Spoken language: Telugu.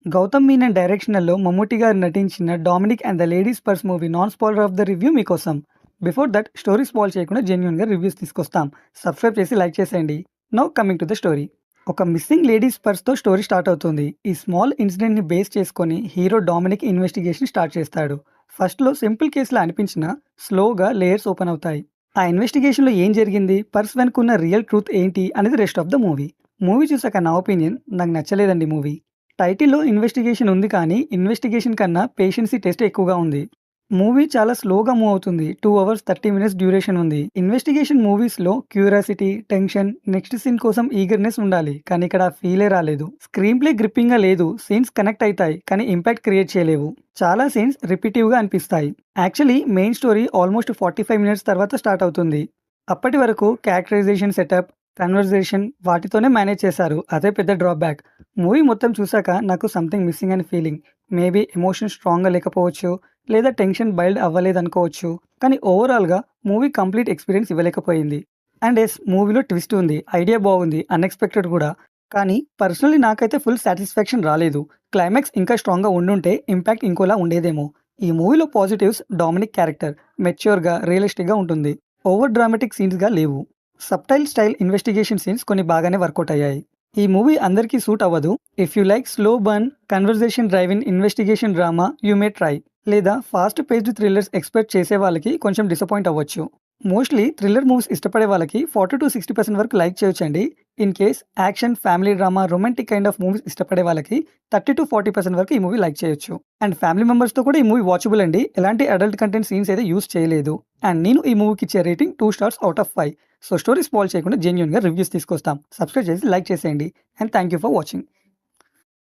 గౌతమ్ మీనన్ డైరెక్షన్‌లో మమ్ముట్టి గారు నటించిన 'Dominic and the ladies purse' movie non spoiler of the review మీకోసం. బిఫోర్ దట్ స్టోరీ స్పాయిల్ చేయకుండా జెన్యూన్‌గా రివ్యూస్ తీసుకొస్తాం. సబ్స్క్రైబ్ చేసి లైక్ చేసేయండి. Now coming to the story. ఒక మిస్సింగ్ లేడీస్ పర్స్‌తో స్టోరీ స్టార్ట్ అవుతుంది. ఈ స్మాల్ ఇన్సిడెంట్‌ని బేస్ చేసుకొని హీరో డామినిక్ ఇన్వెస్టిగేషన్ స్టార్ట్ చేస్తాడు. ఫస్ట్‌లో సింపుల్ కేస్‌లా అనిపించినా స్లోగా లేయర్స్ ఓపెన్ అవుతాయి. ఆ ఇన్వెస్టిగేషన్‌లో ఏం జరిగింది? పర్స్ వెనుకున్న రియల్ ట్రూత్ ఏంటి? అనేది rest of the movie. Movie చూసాక నా ఒపీనియన్ నాకు నచ్చలేదండి మూవీ. టైటిల్‌లో ఇన్వెస్టిగేషన్ ఉంది కానీ, ఇన్వెస్టిగేషన్ కన్నా పేషెన్సీ టెస్ట్ ఎక్కువగా ఉంది. మూవీ చాలా స్లోగా మూవ్ అవుతుంది. 2 అవర్స్ 30 మినిట్స్ డ్యూరేషన్ ఉంది. ఇన్వెస్టిగేషన్ మూవీస్‌లో క్యూరియాసిటీ, టెన్షన్, నెక్స్ట్ సీన్ కోసం ఈగర్‌నెస్ ఉండాలి. కానీ ఇక్కడ ఆ ఫీలే రాలేదు. స్క్రీన్ ప్లే గ్రిప్పింగ్‌గా లేదు. సీన్స్ కనెక్ట్ అయితాయి కానీ ఇంపాక్ట్ క్రియేట్ చేయలేవు. చాలా సీన్స్ రిపీటివ్‌గా అనిపిస్తాయి. Actually main story almost 45 minutes తర్వాత స్టార్ట్ అవుతుంది. అప్పటి వరకు క్యారెక్టరైజేషన్ సెటప్, కన్వర్జేషన్ వాటితోనే మేనేజ్ చేశారు. అదే పెద్ద డ్రాబ్యాక్. మూవీ మొత్తం చూసాక నాకు సంథింగ్ మిస్సింగ్ అని ఫీలింగ్. మేబీ ఎమోషన్ స్ట్రాంగ్‌గా లేకపోవచ్చు, లేదా టెన్షన్ బైల్డ్ అవ్వలేదనుకోవచ్చు. కానీ ఓవరాల్‌గా మూవీ కంప్లీట్ ఎక్స్‌పీరియన్స్ ఇవ్వలేకపోయింది. అండ్ యెస్, మూవీలో ట్విస్ట్ ఉంది. ఐడియా బాగుంది. అన్‌ఎక్స్‌పెక్టెడ్ కూడా. కానీ పర్సనల్లీ నాకైతే ఫుల్ సాటిస్ఫాక్షన్ రాలేదు. క్లైమాక్స్ ఇంకా స్ట్రాంగ్‌గా ఉండుంటే ఇంపాక్ట్ ఇంకోలా ఉండేదేమో. ఈ మూవీలో పాజిటివ్స్ డామినిక్ క్యారెక్టర్ మెచ్యూర్‌గా, రియలిస్టిక్‌గా ఉంటుంది. ఓవర్ డ్రామాటిక్ సీన్స్‌గా లేవు. సబ్‌టైల్ స్టైల్ ఇన్వెస్టిగేషన్ సీన్స్ కొన్ని బాగానే వర్కౌట్ అయ్యాయి. ఈ మూవీ అందరికీ సూట్ అవ్వదు. If you like slow burn, conversation drive in investigation drama you may try. లేదా ఫాస్ట్ పేస్డ్ థ్రిల్లర్స్ ఎక్స్‌పెక్ట్ చేసే వాళ్ళకి కొంచెం డిసప్పాయింట్ అవ్వచ్చు. మోస్ట్‌లీ థ్రిల్లర్ మూవీస్ ఇష్టపడే వాళ్ళకి 40-60% వరకు లైక్ చేయొచ్చండి. In case action, family drama, romantic kind of movies ఇష్టపడే వాళ్ళకి 30-40% వరకు ఈ మూవీ లైక్ చేయొచ్చు. అండ్ ఫ్యామిలీ మెంబర్స్‌తో కూడా ఈ మూవీ వాచబుల్ అండి. ఎలాంటి అడల్ట్ కంటెంట్ సీన్స్ అయితే యూజ్ చేయలేదు. అండ్ నేను ఈ మూవీకి ఇచ్చే rating 2 stars out of 5. So story spoil చేయకుండా జెన్యూన్‌గా రివ్యూస్ తీసుకొస్తాం. సబ్స్క్రైబ్ చేసి లైక్ చేసేయండి. And thank you for watching.